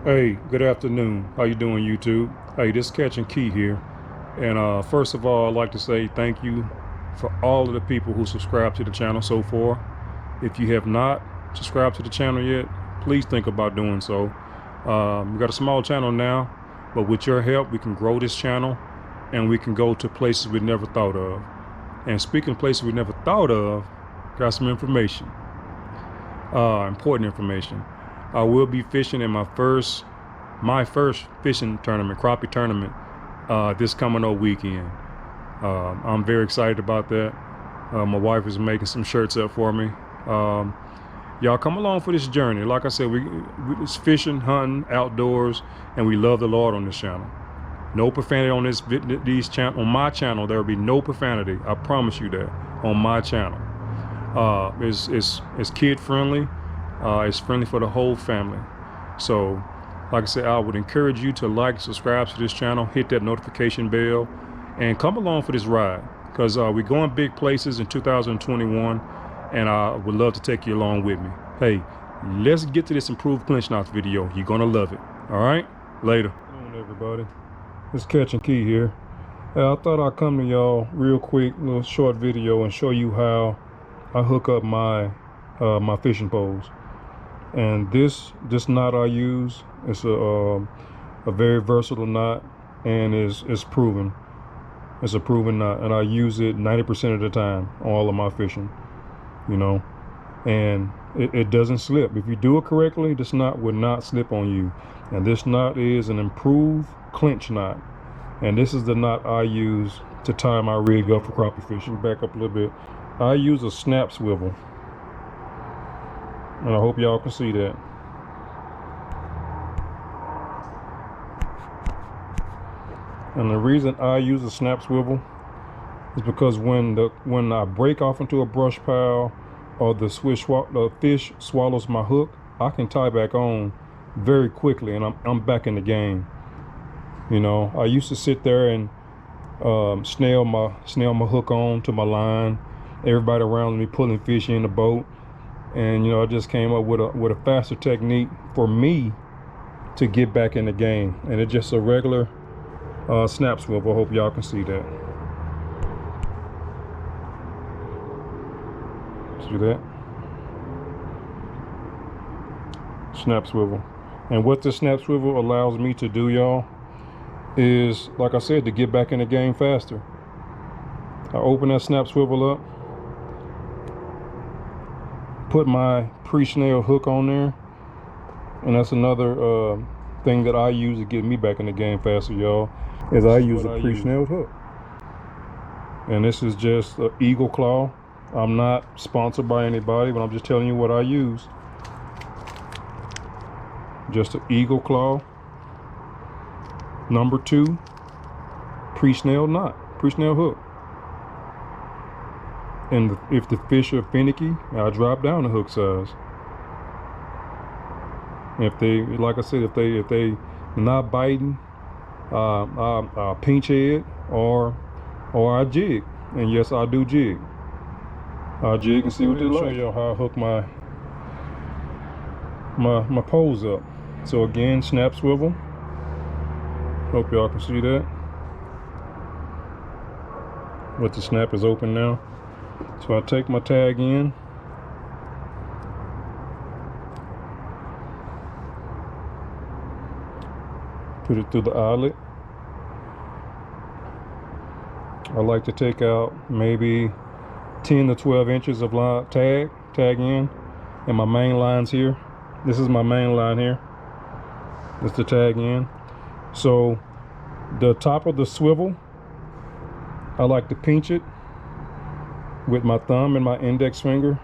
Hey, good afternoon. How you doing, YouTube? Hey, this Catching Key here. And first of all, I'd like to say thank you for all of the people who subscribe to the channel so far. If you have not subscribed to the channel yet, please think about doing so. We got a small channel now, but with your help, we can grow this channel and we can go to places we never thought of. And speaking of places we never thought of, got some information, important information. I will be fishing in my first fishing tournament, crappie tournament, this coming up weekend. I'm very excited about that. My wife is making some shirts up for me. Y'all come along for this journey. Like I said, it's fishing, hunting, outdoors, and we love the Lord on this channel. No profanity on on my channel. There will be no profanity. I promise you that on my channel. It's kid friendly. It's friendly for the whole family. So, like I said, I would encourage you to like, subscribe to this channel, hit that notification bell, and come along for this ride. Because we're going big places in 2021, and I would love to take you along with me. Hey, let's get to this Improved Clinch Knot video. You're gonna love it. All right, later. Good morning, everybody. It's Catching Key here. I thought I'd come to y'all real quick, little short video, and show you how I hook up my my fishing poles. And this knot I use is a very versatile knot, and is proven. It's a proven knot, and I use it 90% of the time on all of my fishing, you know. And it doesn't slip. If you do it correctly, this knot would not slip on you. And this knot is an Improved Clinch Knot. And this is the knot I use to tie my rig up for crappie fishing. Back up a little bit. I use a snap swivel. And I hope y'all can see that. And the reason I use a snap swivel is because when I break off into a brush pile, or the fish swallows my hook, I can tie back on very quickly, and I'm back in the game. You know, I used to sit there and snail my hook on to my line. Everybody around me pulling fish in the boat. And I just came up with a faster technique for me to get back in the game, and it's just a regular snap swivel. I hope y'all can see that. See that? Snap swivel. And what this snap swivel allows me to do, y'all, is, like I said, to get back in the game faster. I open that snap swivel up, put my pre-snailed hook on there, and that's another thing that I use to get me back in the game faster, y'all, is I use a pre-snailed hook. And this is just an Eagle Claw. I'm not sponsored by anybody, but I'm just telling you what I use. Just an Eagle Claw number 2 pre-snailed knot, pre-snailed hook. And if the fish are finicky, I'll drop down the hook size. If they, like I said, if they not biting, I'll pinch head or I jig. And yes, I do jig. I'll jig and see what they like. Show y'all how I hook my poles up. So again, snap swivel. Hope y'all can see that. But the snap is open now. So I take my tag in, put it through the eyelet. I like to take out maybe 10 to 12 inches of line, tag in, and my main line's here. This is my main line here. That's the tag in. So the top of the swivel, I like to pinch it with my thumb and my index finger,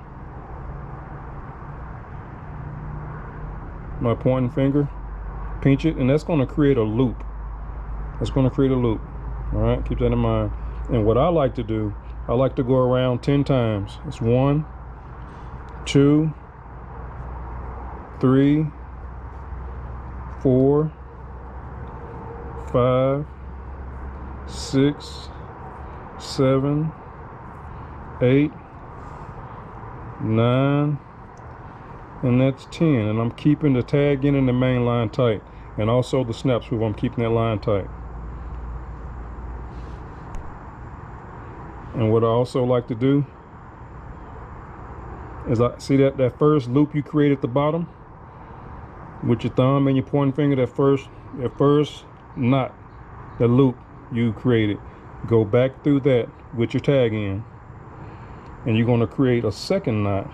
my pointing finger, pinch it, and that's going to create a loop. That's going to create a loop. All right, keep that in mind. And what I like to do, I like to go around 10 times. It's 1, 2, 3, 4, 5, 6, 7, 8, 9, and that's 10, and I'm keeping the tag in and the main line tight, and also the snap swivel, I'm keeping that line tight. And what I also like to do is, I see that first loop you create at the bottom with your thumb and your pointing finger, that first knot, the loop you created, go back through that with your tag in, and you're going to create a second knot.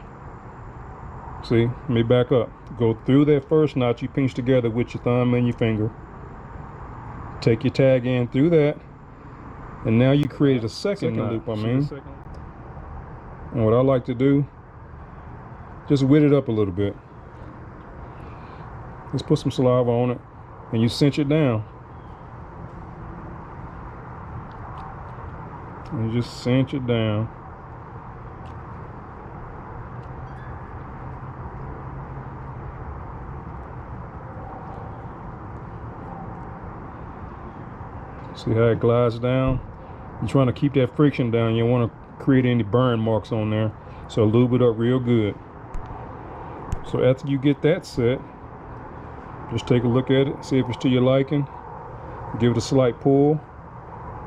See, let me back up. Go through that first knot you pinched together with your thumb and your finger, take your tag in through that, and now you created a second loop, And what I like to do, just wet it up a little bit. Let's put some saliva on it, and you cinch it down. And you just cinch it down. See how it glides down? You're trying to keep that friction down. You don't want to create any burn marks on there. So lube it up real good. So after you get that set, just take a look at it, see if it's to your liking. Give it a slight pull,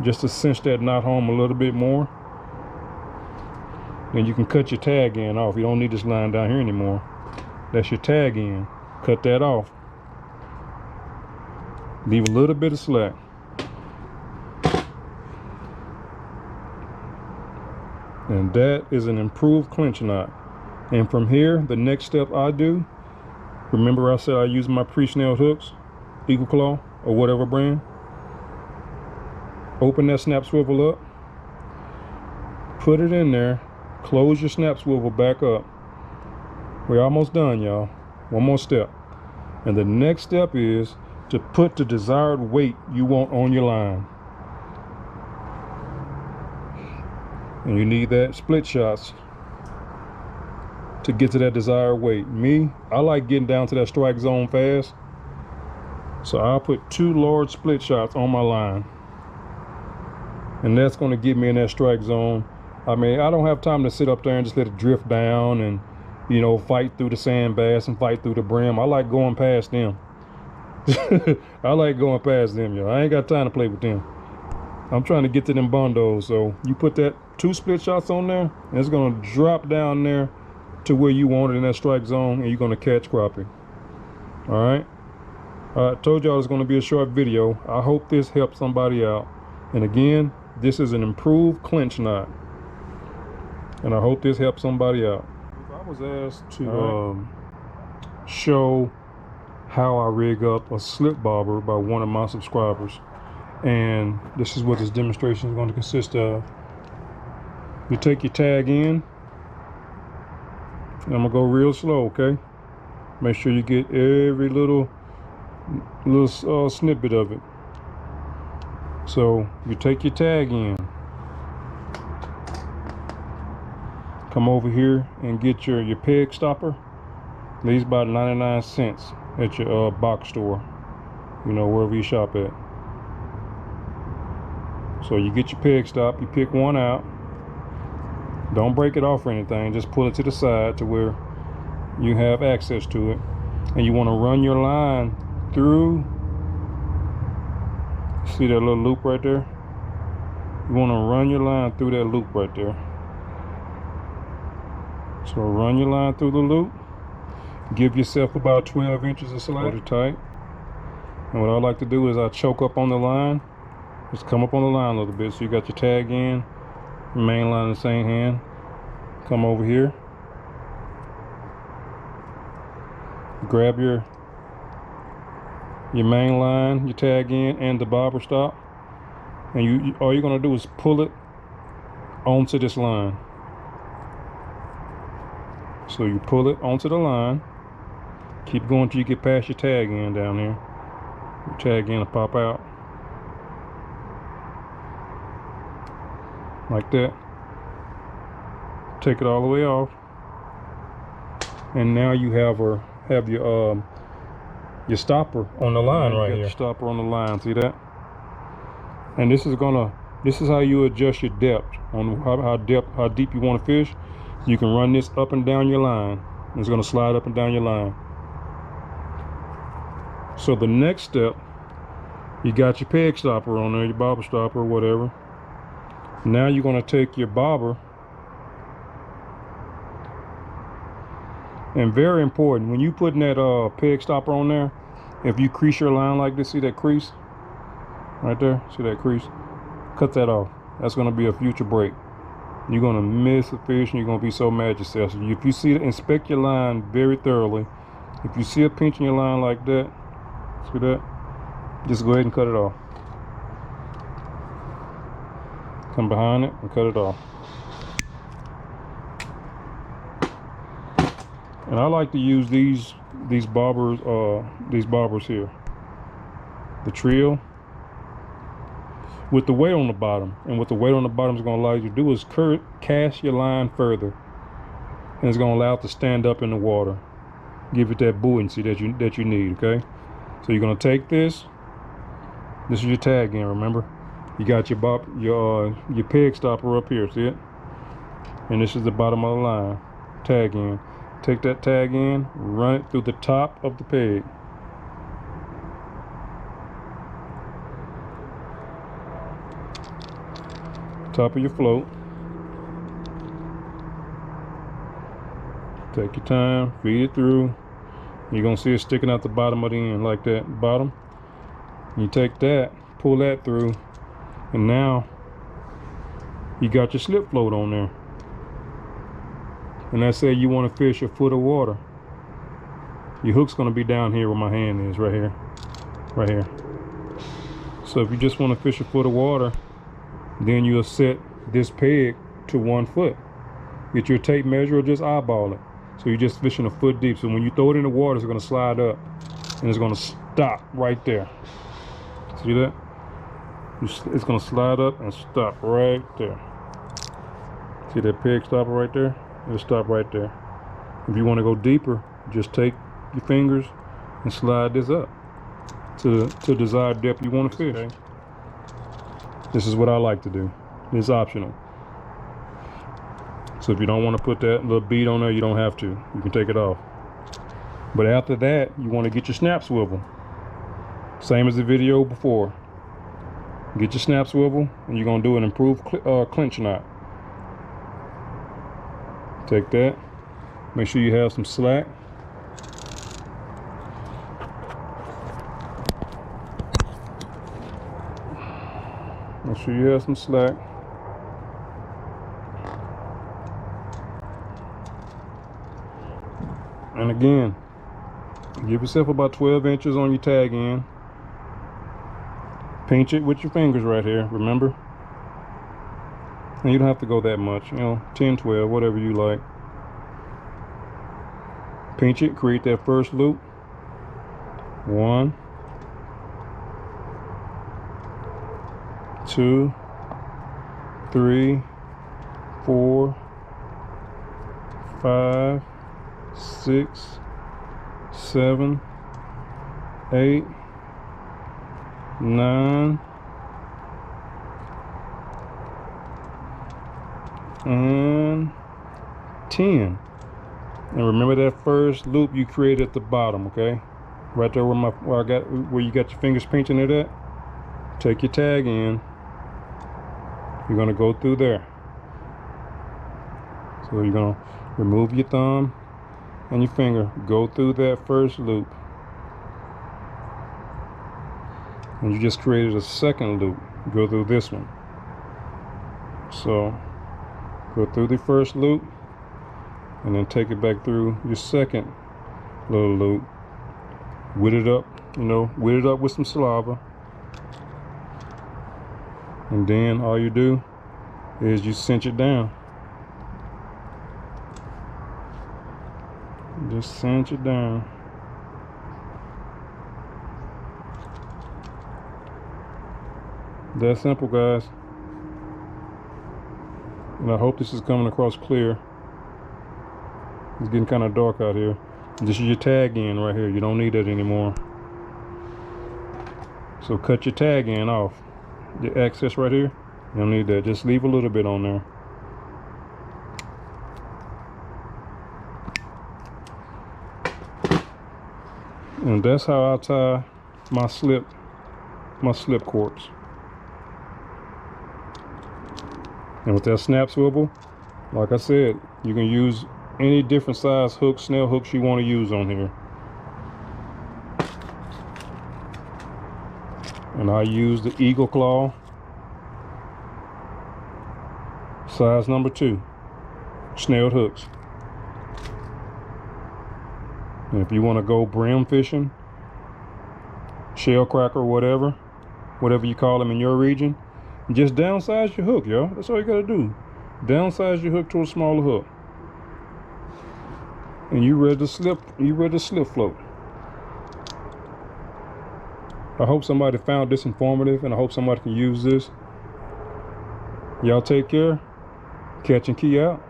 just to cinch that knot home a little bit more. Then you can cut your tag end off. You don't need this line down here anymore. That's your tag end. Cut that off. Leave a little bit of slack. And that is an improved clinch knot. And from here, the next step I do, remember I said I use my pre-snelled hooks, Eagle Claw or whatever brand. Open that snap swivel up, put it in there, close your snap swivel back up. We're almost done, y'all. One more step. And the next step is to put the desired weight you want on your line. And you need that split shots to get to that desired weight. Me, I like getting down to that strike zone fast. So I'll put 2 large split shots on my line. And that's going to get me in that strike zone. I mean, I don't have time to sit up there and just let it drift down and, you know, fight through the sandbags and fight through the brim. I like going past them. I like going past them, y'all. I ain't got time to play with them. I'm trying to get to them bondos. So you put that 2 split shots on there, and it's going to drop down there to where you want it in that strike zone, and you're going to catch crappie. All right. I told y'all it's going to be a short video. I hope this helps somebody out. And again, this is an improved clinch knot, and I hope this helps somebody out. I was asked to show how I rig up a slip bobber by one of my subscribers, and this is what this demonstration is going to consist of. You take your tag in, and I'm gonna go real slow, okay? Make sure you get every little snippet of it. So you take your tag in, come over here and get your peg stopper. These about 99 cents at your box store, you know, wherever you shop at. So you get your peg stop, you pick one out. Don't break it off or anything, just pull it to the side to where you have access to it. And you want to run your line through. See that little loop right there? You want to run your line through that loop right there. So run your line through the loop. Give yourself about 12 inches of slack. Hold it tight. And what I like to do is I choke up on the line. Just come up on the line a little bit. So you got your tag in, main line in the same hand. Come over here. Grab your main line, your tag in, and the bobber stop. And all you're gonna do is pull it onto this line. So you pull it onto the line. Keep going till you get past your tag in down there. Your tag in will pop out. Like that. Take it all the way off. And now you have your stopper on the line right here. Your stopper on the line, see that? And this is how you adjust your depth on how deep you want to fish. You can run this up and down your line. It's going to slide up and down your line. So the next step, you got your peg stopper on there, your bobber stopper or whatever. Now you're going to take your bobber, and very important, when you putting that peg stopper on there, if you crease your line like this, see that crease right there? See that crease? Cut that off. That's going to be a future break. You're going to miss a fish and you're going to be so mad at yourself. So if you see it, inspect your line very thoroughly. If you see a pinch in your line like that, see that? Just go ahead and cut it off. Come behind it and cut it off. And I like to use these bobbers here. The Trio with the weight on the bottom. And what the weight on the bottom is going to allow you to do is cast your line further. And it's going to allow it to stand up in the water. Give it that buoyancy that you need, okay? So you're going to take this. This is your tag end, remember? You got your peg stopper up here, see it? And this is the bottom of the line. Tag end. Take that tag end, run it through the top of the peg. Top of your float. Take your time, feed it through. You're gonna see it sticking out the bottom of the end like that. Bottom. You take that, pull that through, and now you got your slip float on there. And let's say you want to fish a foot of water. Your hook's going to be down here where my hand is, right here. Right here. So if you just want to fish a foot of water, then you'll set this peg to 1 foot. Get your tape measure or just eyeball it. So you're just fishing a foot deep. So when you throw it in the water, it's going to slide up. And it's going to stop right there. See that? It's going to slide up and stop right there. See that peg stopper right there? It'll stop right there. If you want to go deeper, just take your fingers and slide this up to the desired depth you want to fish. Okay. This is what I like to do. It's optional. So if you don't want to put that little bead on there, you don't have to. You can take it off. But after that, you want to get your snap swivel. Same as the video before. Get your snap swivel, and you're going to do an improved clinch knot. Take that. Make sure you have some slack. Make sure you have some slack. And again, give yourself about 12 inches on your tag end. Pinch it with your fingers right here, remember? And you don't have to go that much, 10, 12, whatever you like. Pinch it, create that first loop. 1, 2, 3, 4, 5, 6, 7, 8, 9, and 10. And remember that first loop you created at the bottom, okay? Right there where you got your fingers pinching it at. Take your tag in. You're gonna go through there. So you're gonna remove your thumb and your finger. Go through that first loop. And you just created a second loop. Go through this one. So go through the first loop and then take it back through your second little loop. Wet it up, wet it up with some saliva. And then all you do is you cinch it down. Just cinch it down. That simple, guys. And I hope this is coming across clear. It's getting kind of dark out here. This is your tag end right here. You don't need that anymore. So cut your tag end off. The excess right here, you don't need that. Just leave a little bit on there. And that's how I tie my slip cords. And with that snap swivel, like I said, you can use any different size hooks, snail hooks you want to use on here. And I use the Eagle Claw, size number 2, snailed hooks. And if you want to go brim fishing, shell cracker, whatever you call them in your region, just downsize your hook, y'all. That's all you gotta do. Downsize your hook to a smaller hook, and you ready to slip float. I hope somebody found this informative, and I hope somebody can use this. Y'all take care. Catch and key out.